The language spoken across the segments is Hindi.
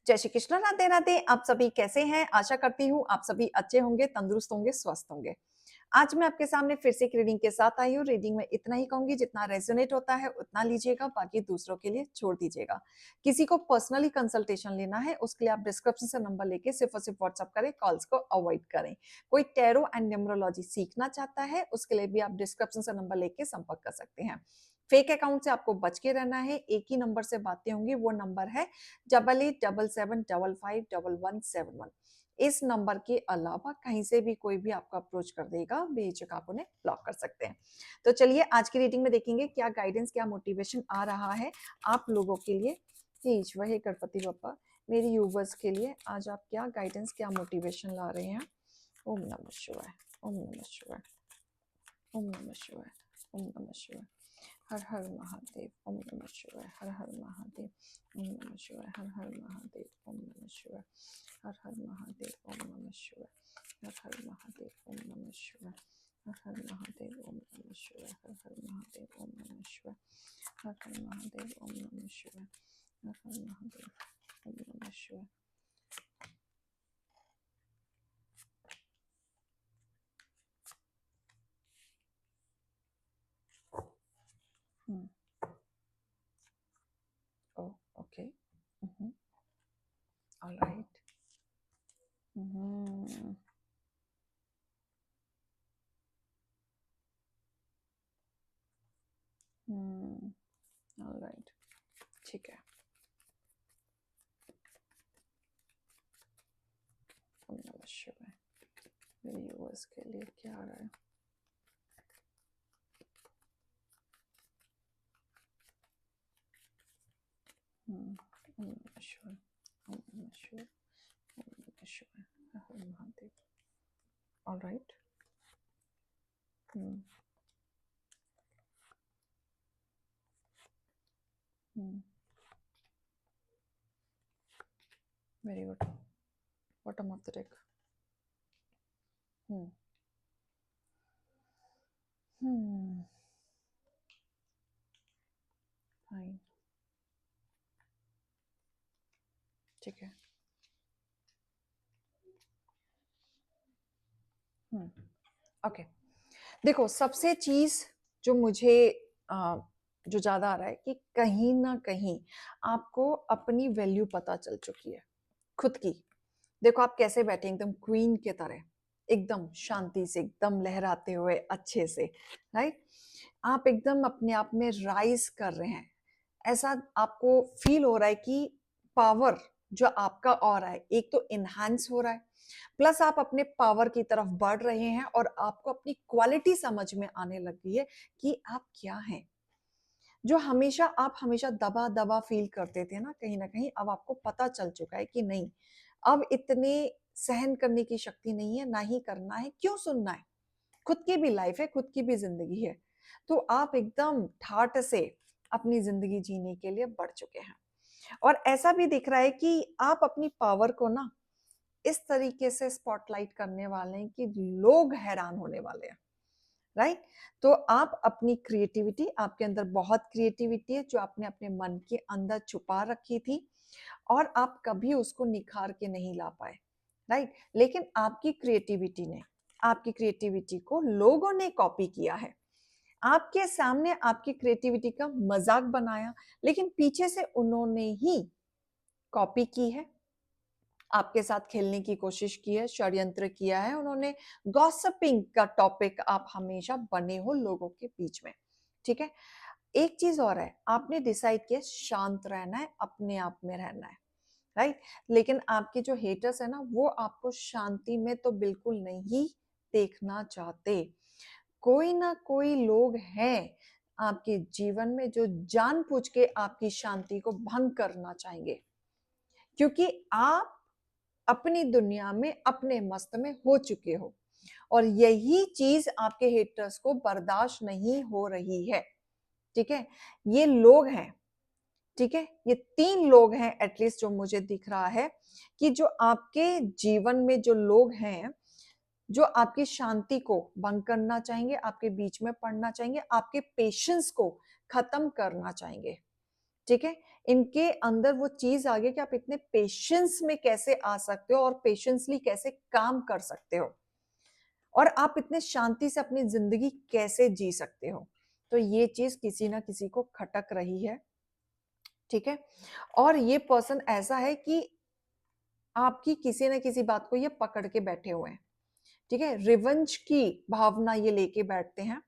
जय श्री कृष्ण, राधे राधे। आप सभी कैसे हैं? आशा करती हूँ आप सभी अच्छे होंगे, तंदुरुस्त होंगे, स्वस्थ होंगे। आज मैं आपके सामने फिर से एक रीडिंग के साथ आई हूँ। रीडिंग में इतना ही कहूंगी, जितना रेजोनेट होता है उतना लीजिएगा, बाकी दूसरों के लिए छोड़ दीजिएगा। किसी को पर्सनली कंसल्टेशन लेना है उसके लिए आप डिस्क्रिप्शन से नंबर लेके सिर्फ और सिर्फ व्हाट्सअप करें, कॉल्स को अवॉइड करें। कोई टैरो एंड न्यूमरोलॉजी सीखना चाहता है उसके लिए भी आप डिस्क्रिप्शन से नंबर लेके संपर्क कर सकते हैं। फेक अकाउंट से आपको बच के रहना है। एक ही नंबर से बातें होंगी, वो नंबर है 8877751171। इस नंबर के अलावा कहीं से भी कोई भी आपको अप्रोच कर देगा, बेझिझक आप उन्हें ब्लॉक कर सकते हैं। तो चलिए आज की रीडिंग में देखेंगे क्या गाइडेंस, क्या मोटिवेशन आ रहा है आप लोगों के लिए। प्लीज वही गणपति बप्पा मेरी यूवर्स के लिए आज आप क्या गाइडेंस, क्या मोटिवेशन ला रहे हैं। ओम नमः शिवाय, ओम नमः शिवाय, ओम नमः शिवाय, ओम नमः शिवाय। हर हर महादेव, ओम नमः शिवाय, हर हर महादेव, ओम नमः शिवाय, हर हर महादेव, ओम नमः शिवाय, हर हर महादेव, ओम नमः शिवाय, हर हर महादेव, ओम नमः शिवाय, हर हर महादेव, ओम नमः शिवाय, हर हर महादेव, ओम नमः शिवाय, हर हर महादेव, ओम नमः शिवाय, हर हर महादेव, ओम नमः शिवाय। Oh, okay. Mm-hmm. All right. Mm-hmm. All right. ठीक है। ओम नमः शिवाय। मेरे व्यूअर्स के लिए क्या आ रहा है? ओम नमः शिवाय, ओम नमः शिवाय, ओम नमः शिवाय, हर हर Mahadev. All right. Very good. Bottom of the deck. Fine, ठीक है। ओके, देखो सबसे चीज जो मुझे जो ज्यादा आ रहा है कि कहीं ना कहीं आपको अपनी वैल्यू पता चल चुकी है, खुद की। देखो आप कैसे बैठे, एकदम क्वीन के तरह, एकदम शांति से, एकदम लहराते हुए अच्छे से, राइट। आप एकदम अपने आप में राइज कर रहे हैं, ऐसा आपको फील हो रहा है कि पावर जो आपका और है एक तो इनहांस हो रहा है, प्लस आप अपने पावर की तरफ बढ़ रहे हैं और आपको अपनी क्वालिटी समझ में आने लगी है कि आप क्या हैं। जो हमेशा आप हमेशा दबा दबा फील करते थे ना कहीं अब आपको पता चल चुका है कि नहीं, अब इतने सहन करने की शक्ति नहीं है, ना ही करना है, क्यों सुनना है। खुद की भी लाइफ है, खुद की भी जिंदगी है। तो आप एकदम ठाट से अपनी जिंदगी जीने के लिए बढ़ चुके हैं। और ऐसा भी दिख रहा है कि आप अपनी पावर को ना इस तरीके से स्पॉटलाइट करने वाले हैं कि लोग हैरान होने वाले हैं, राइट। तो आप अपनी क्रिएटिविटी, आपके अंदर बहुत क्रिएटिविटी है जो आपने अपने मन के अंदर छुपा रखी थी और आप कभी उसको निखार के नहीं ला पाए, राइट। लेकिन आपकी क्रिएटिविटी को लोगों ने कॉपी किया है, आपके सामने आपकी क्रिएटिविटी का मजाक बनाया, लेकिन पीछे से उन्होंने ही कॉपी की है, आपके साथ खेलने की कोशिश की है, षड्यंत्र किया है उन्होंने। गॉसिपिंग का टॉपिक आप हमेशा बने हो लोगों के बीच में, ठीक है। एक चीज और है, आपने डिसाइड किया शांत रहना है, अपने आप में रहना है, राइट। लेकिन आपके जो हेटर्स है ना, वो आपको शांति में तो बिल्कुल नहीं देखना चाहते। कोई ना कोई लोग हैं आपके जीवन में जो जानबूझ के आपकी शांति को भंग करना चाहेंगे, क्योंकि आप अपनी दुनिया में अपने मस्त में हो चुके हो और यही चीज आपके हेटर्स को बर्दाश्त नहीं हो रही है, ठीक है। ये लोग हैं, ठीक है, ये 3 लोग हैं एटलीस्ट जो मुझे दिख रहा है कि जो आपके जीवन में जो लोग हैं जो आपकी शांति को भंग करना चाहेंगे, आपके बीच में पड़ना चाहेंगे, आपके पेशेंस को खत्म करना चाहेंगे। ठीक है, इनके अंदर वो चीज आ गई कि आप इतने पेशेंस में कैसे आ सकते हो और पेशेंसली कैसे काम कर सकते हो और आप इतने शांति से अपनी जिंदगी कैसे जी सकते हो। तो ये चीज किसी ना किसी को खटक रही है, ठीक है। और ये पर्सन ऐसा है कि आपकी किसी ना किसी बात को ये पकड़ के बैठे हुए हैं, ठीक है। रिवेंज की भावना ये लेके बैठते हैं।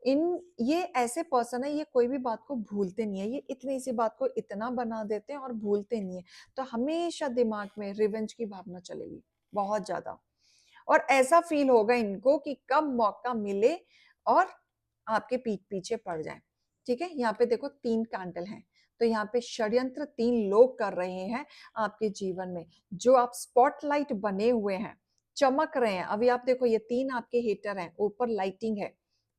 इन ये ऐसे पर्सन है, ये कोई भी बात को भूलते नहीं है, ये इतनी सी बात को इतना बना देते हैं और भूलते नहीं है। तो हमेशा दिमाग में रिवेंज की भावना चलेगी, बहुत ज्यादा। और ऐसा फील होगा इनको कि कब मौका मिले और आपके पीठ पीछे पड़ जाए, ठीक है। यहाँ पे देखो 3 कैंडल हैं, तो यहाँ पे षड्यंत्र 3 लोग कर रहे हैं आपके जीवन में। जो आप स्पॉटलाइट बने हुए हैं, चमक रहे हैं, अभी आप देखो ये 3 आपके हेटर हैं, ऊपर लाइटिंग है,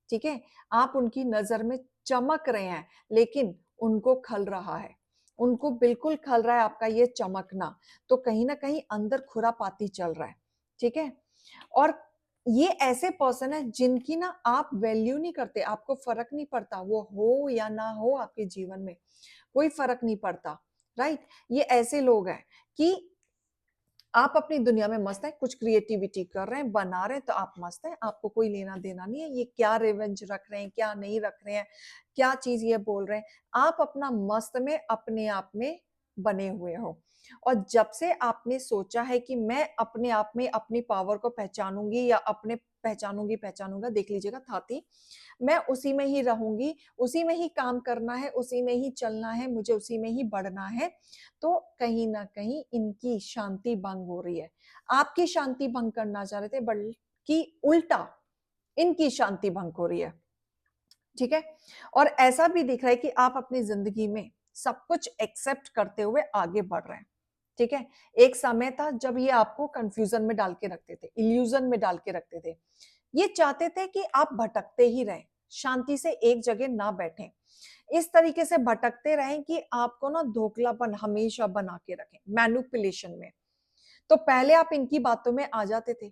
ठीक है। आप उनकी नजर में चमक रहे हैं, लेकिन उनको खल रहा है, उनको बिल्कुल खल रहा है आपका ये चमकना। तो कहीं ना कहीं अंदर खुरापाती चल रहा है, ठीक है। और ये ऐसे पर्सन है जिनकी ना आप वैल्यू नहीं करते, आपको फर्क नहीं पड़ता वो हो या ना हो आपके जीवन में, कोई फर्क नहीं पड़ता, राइट। ये ऐसे लोग हैं कि आप अपनी दुनिया में मस्त है, कुछ क्रिएटिविटी कर रहे हैं, बना रहे हैं, तो आप मस्त है, आपको कोई लेना देना नहीं है ये क्या रिवेंज रख रहे हैं, क्या नहीं रख रहे हैं, क्या चीज ये बोल रहे हैं। आप अपना मस्त में अपने आप में बने हुए हो। और जब से आपने सोचा है कि मैं अपने आप में अपनी पावर को पहचानूंगी या अपने पहचानूंगी पहचानूंगा, देख लीजिएगा थाती, मैं उसी में ही रहूंगी, उसी में ही काम करना है, उसी में ही चलना है, मुझे उसी में ही बढ़ना है, तो कहीं ना कहीं इनकी शांति भंग हो रही है। आपकी शांति भंग करना चाह रहे थे, बल्कि उल्टा इनकी शांति भंग हो रही है, ठीक है। और ऐसा भी दिख रहा है कि आप अपनी जिंदगी में सब कुछ एक्सेप्ट करते हुए आगे बढ़ रहे हैं, ठीक है। एक समय था जब ये आपको कंफ्यूजन में डाल के रखते थे, इल्यूजन में डाल के रखते थे। ये चाहते थे कि आप भटकते ही रहें, शांति से एक जगह ना बैठें, इस तरीके से भटकते रहें कि आपको ना धोखलापन हमेशा बना के रखें, मैनिपुलेशन में। तो पहले आप इनकी बातों में आ जाते थे।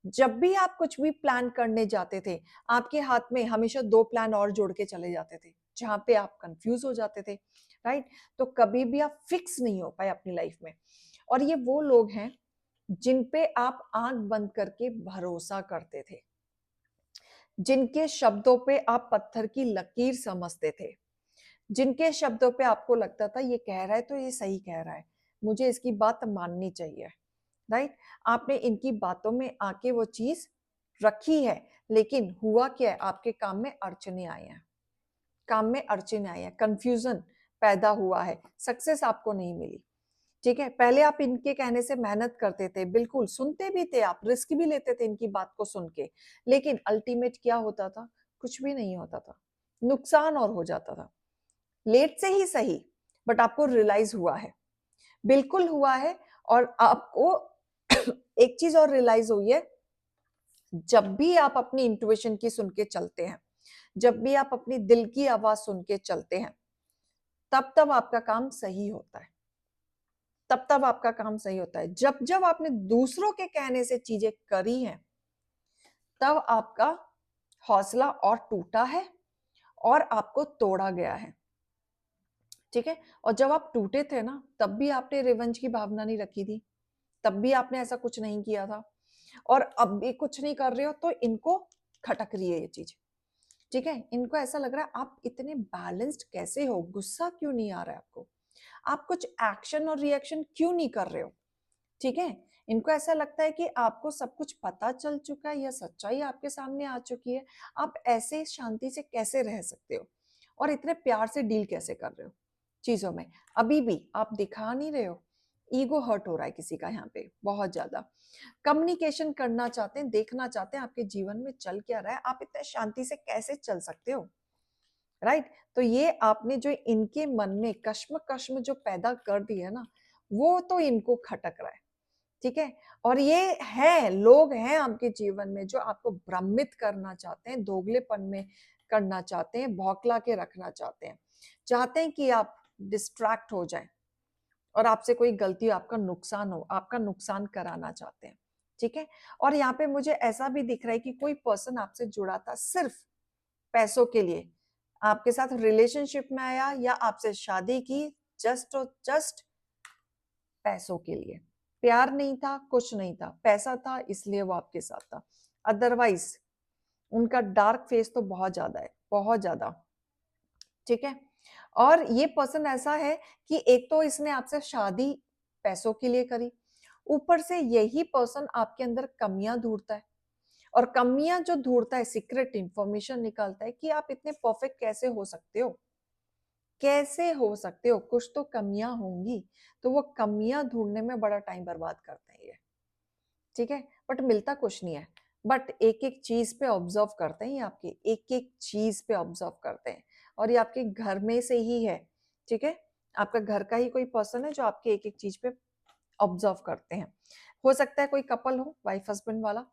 जब भी आप कुछ भी प्लान करने जाते थे, आपके हाथ में हमेशा 2 प्लान और जोड़ के चले जाते थे, जहां पे आप कंफ्यूज हो जाते थे, राइट। तो कभी भी आप फिक्स नहीं हो पाए अपनी लाइफ में। और ये वो लोग हैं जिन पे आप आंख बंद करके भरोसा करते थे, जिनके शब्दों पे आप पत्थर की लकीर समझते थे, जिनके शब्दों पे आपको लगता था ये कह रहा है तो ये सही कह रहा है, मुझे इसकी बात माननी चाहिए, राइट। आपने इनकी बातों में आके वो चीज रखी है, लेकिन हुआ क्या है, आपके काम में अड़चने आई हैं, काम में अड़चने आई हैं, कंफ्यूजन पैदा हुआ है, सक्सेस आपको नहीं मिली, ठीक है। पहले आप इनके कहने से मेहनत करते थे, बिल्कुल सुनते भी थे, आप रिस्क भी लेते थे इनकी बात को सुन के, लेकिन अल्टीमेट क्या होता था, कुछ भी नहीं होता था, नुकसान और हो जाता था। लेट से ही सही, बट आपको रियलाइज हुआ है, बिल्कुल हुआ है। और आपको एक चीज और रियलाइज हुई है, जब भी आप अपनी इंट्यूशन की सुन के चलते हैं, जब भी आप अपनी दिल की आवाज सुन के चलते हैं, तब तब आपका काम सही होता है, तब तब आपका काम सही होता है। जब जब आपने दूसरों के कहने से चीजें करी हैं, तब आपका हौसला और टूटा है और आपको तोड़ा गया है, ठीक है। और जब आप टूटे थे ना, तब भी आपने रिवेंज की भावना नहीं रखी थी, तब भी आपने ऐसा कुछ नहीं किया था, और अब भी कुछ नहीं कर रहे हो, तो इनको खटक रही है ये चीज, ठीक है। इनको ऐसा लग रहा है आप इतने बैलेंस्ड कैसे हो, गुस्सा क्यों नहीं आ रहा है आपको, आप कुछ एक्शन और रिएक्शन क्यों नहीं कर रहे हो, ठीक है। इनको ऐसा लगता है कि आपको सब कुछ पता चल चुका है या सच्चाई आपके सामने आ चुकी है, आप ऐसे शांति से कैसे रह सकते हो और इतने प्यार से डील कैसे कर रहे हो चीजों में, अभी भी आप दिखा नहीं रहे हो। ईगो हर्ट हो रहा है किसी का यहाँ पे बहुत ज्यादा, कम्युनिकेशन करना चाहते हैं, देखना चाहते हैं आपके जीवन में चल क्या रहा है, आप इतने शांति से कैसे चल सकते हो, राइट। तो ये आपने जो इनके मन में कश्म कश्म जो पैदा कर दी है ना, वो तो इनको खटक रहा है, ठीक है। और ये है लोग हैं आपके जीवन में जो आपको भ्रमित करना चाहते हैं, दोगलेपन में करना चाहते हैं, भौकला के रखना चाहते हैं, चाहते हैं कि आप डिस्ट्रैक्ट हो जाएं और आपसे कोई गलती, आपका नुकसान हो, आपका नुकसान कराना चाहते हैं, ठीक है। और यहाँ पे मुझे ऐसा भी दिख रहा है कि कोई पर्सन आपसे जुड़ा था सिर्फ पैसों के लिए, आपके साथ रिलेशनशिप में आया या आपसे शादी की जस्ट और जस्ट पैसों के लिए। प्यार नहीं था, कुछ नहीं था, पैसा था इसलिए वो आपके साथ था। अदरवाइज उनका डार्क फेस तो बहुत ज्यादा है, बहुत ज्यादा। ठीक है। और ये पर्सन ऐसा है कि एक तो इसने आपसे शादी पैसों के लिए करी, ऊपर से यही पर्सन आपके अंदर कमियां ढूंढता है, और कमियां जो ढूंढता है सीक्रेट इंफॉर्मेशन निकालता है कि आप इतने परफेक्ट कैसे हो सकते हो, कैसे हो सकते हो, कुछ तो कमियां होंगी। तो वो कमियां ढूंढने में बड़ा टाइम बर्बाद करते हैं ये। ठीक है। बट मिलता कुछ नहीं है, बट एक एक चीज पे ऑब्जर्व करते हैं, ये आपके एक एक चीज पे ऑब्जर्व करते हैं, और ये आपके घर में से ही है। ठीक है। आपका घर का ही कोई पर्सन है जो आपके एक एक चीज पे ऑब्जर्व करते हैं। हो सकता है कोई कपल हो, वाइफ हस्बैंड वाला।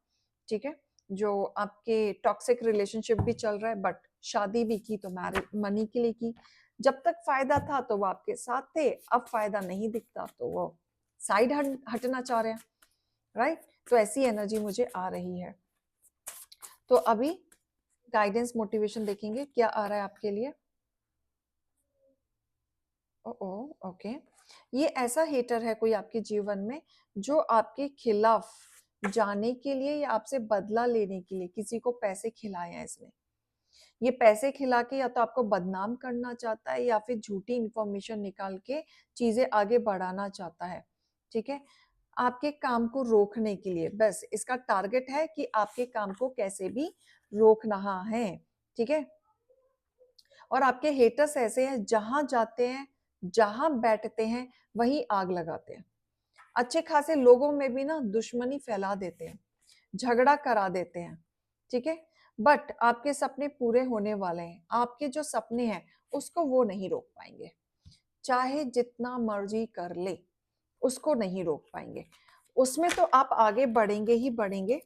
ठीक है। जो आपके टॉक्सिक रिलेशनशिप भी चल रहा है, बट शादी भी की तो मैरिज मनी के लिए की। जब तक फायदा था तो वो आपके साथ थे, अब फायदा नहीं दिखता तो वो साइड हटना चाह रहे हैं। राइट। तो ऐसी एनर्जी मुझे आ रही है। तो अभी गाइडेंस मोटिवेशन देखेंगे क्या आ रहा है आपके लिए। ओ ओके। ये ऐसा हेटर है कोई आपके जीवन में जो आपके खिलाफ जाने के लिए या आपसे बदला लेने के लिए किसी को पैसे खिलाए हैं इसने। ये पैसे खिला के या तो आपको बदनाम करना चाहता है या फिर झूठी इंफॉर्मेशन निकाल के चीजें आगे बढ़ाना चाहता है। ठीक है। आपके काम को रोकने के लिए, बस इसका टारगेट है कि आपके काम को कैसे भी रोकना है। ठीक है। और आपके हेटर्स ऐसे हैं, जहां जाते हैं जहां बैठते हैं वहीं आग लगाते हैं। अच्छे खासे लोगों में भी ना दुश्मनी फैला देते हैं, झगड़ा करा देते हैं। ठीक है। बट आपके सपने पूरे होने वाले हैं, आपके जो सपने हैं उसको वो नहीं रोक पाएंगे, चाहे जितना मर्जी कर ले उसको नहीं रोक पाएंगे। उसमें तो आप आगे बढ़ेंगे ही बढ़ेंगे।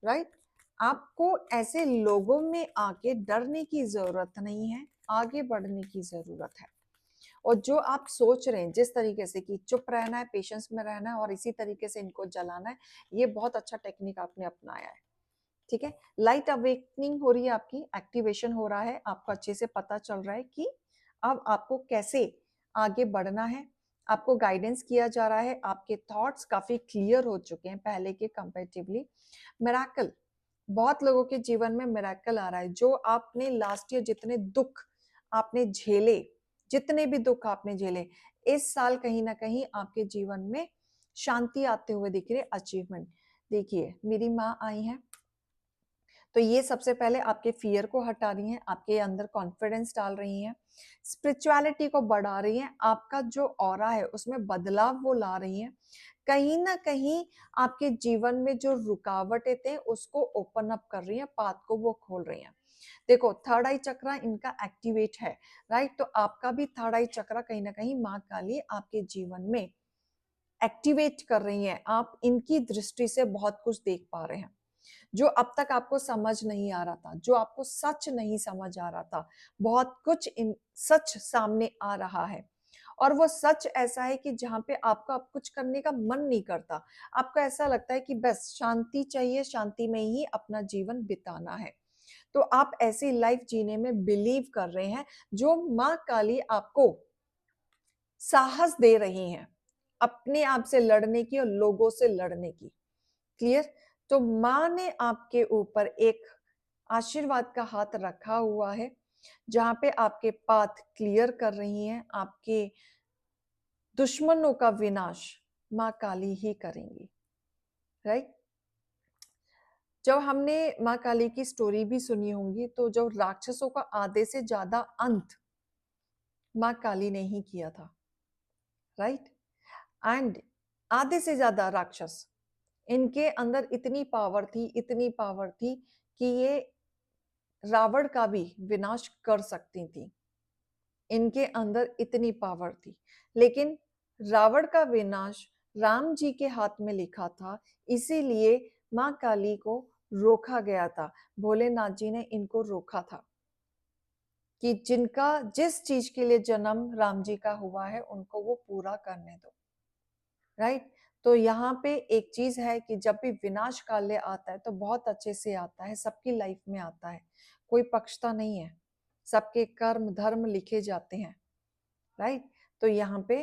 राइट। आपको ऐसे लोगों में आके डरने की जरूरत नहीं है, आगे बढ़ने की जरूरत है। और जो आप सोच रहे हैं जिस तरीके से कि चुप रहना है, पेशेंस में रहना है और इसी तरीके से इनको जलाना है, ये बहुत अच्छा टेक्निक आपने अपनाया है। ठीक है। लाइट अवेकनिंग हो रही है, आपकी एक्टिवेशन हो रहा है, आपको अच्छे से पता चल रहा है कि अब आपको कैसे आगे बढ़ना है। आपको गाइडेंस किया जा रहा है, आपके थॉट्स काफी क्लियर हो चुके हैं पहले के कंपैरेटिवली। मिराकल, बहुत लोगों के जीवन में मिराकल आ रहा है। जो आपने लास्ट ईयर जितने दुख आपने झेले, जितने भी दुख आपने झेले, इस साल कहीं ना कहीं आपके जीवन में शांति आते हुए दिख रही है, अचीवमेंट। देखिए मेरी माँ आई हैं, तो ये सबसे पहले आपके फियर को हटा रही हैं, आपके अंदर कॉन्फिडेंस डाल रही हैं, स्पिरिचुअलिटी को बढ़ा रही हैं, आपका जो ऑरा है उसमें बदलाव वो ला रही हैं। कहीं ना कहीं आपके जीवन में जो रुकावटें थे उसको ओपन अप कर रही हैं, पाथ को वो खोल रही हैं। देखो थर्ड आई चक्रा इनका एक्टिवेट है। राइट। तो आपका भी थर्ड आई चक्रा कहीं ना कहीं माँ काली आपके जीवन में एक्टिवेट कर रही है। आप इनकी दृष्टि से बहुत कुछ देख पा रहे हैं, जो अब तक आपको समझ नहीं आ रहा था, जो आपको सच नहीं समझ आ रहा था, बहुत कुछ इन सच सामने आ रहा है। और वो सच ऐसा है कि जहां पे आपको अब कुछ करने का मन नहीं करता, आपको ऐसा लगता है कि बस शांति चाहिए, शांति में ही अपना जीवन बिताना है। तो आप ऐसी लाइफ जीने में बिलीव कर रहे हैं, जो माँ काली आपको साहस दे रही हैं अपने आप से लड़ने की और लोगों से लड़ने की। क्लियर। तो माँ ने आपके ऊपर एक आशीर्वाद का हाथ रखा हुआ है, जहां पे आपके पाथ क्लियर कर रही हैं, आपके दुश्मनों का विनाश माँ काली ही करेंगी। राइट। जब हमने माँ काली की स्टोरी भी सुनी होंगी, तो जो राक्षसों का आधे से ज्यादा अंत माँ काली ने ही किया था। राइट। एंड आधे से ज्यादा राक्षस, इनके अंदर इतनी पावर थी, इतनी पावर थी कि ये रावण का भी विनाश कर सकती थी। इनके अंदर इतनी पावर थी, लेकिन रावण का विनाश राम जी के हाथ में लिखा था, इसीलिए माँ काली को रोका गया था। भोलेनाथ जी ने इनको रोका था कि जिनका जिस चीज के लिए जन्म राम जी का हुआ है उनको वो पूरा करने दो। राइट। तो यहाँ पे एक चीज है कि जब भी विनाश काल्य आता है तो बहुत अच्छे से आता है, सबकी लाइफ में आता है, कोई पक्षता नहीं है। सबके कर्म धर्म लिखे जाते हैं, राइट? तो यहाँ पे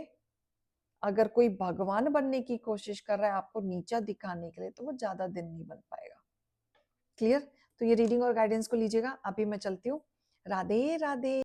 अगर कोई भगवान बनने की कोशिश कर रहा है आपको नीचा दिखाने के लिए, तो वो ज्यादा दिन नहीं बन पाएगा। क्लियर? तो ये रीडिंग और गाइडेंस को लीजिएगा। अभी मैं चलती हूँ। राधे राधे।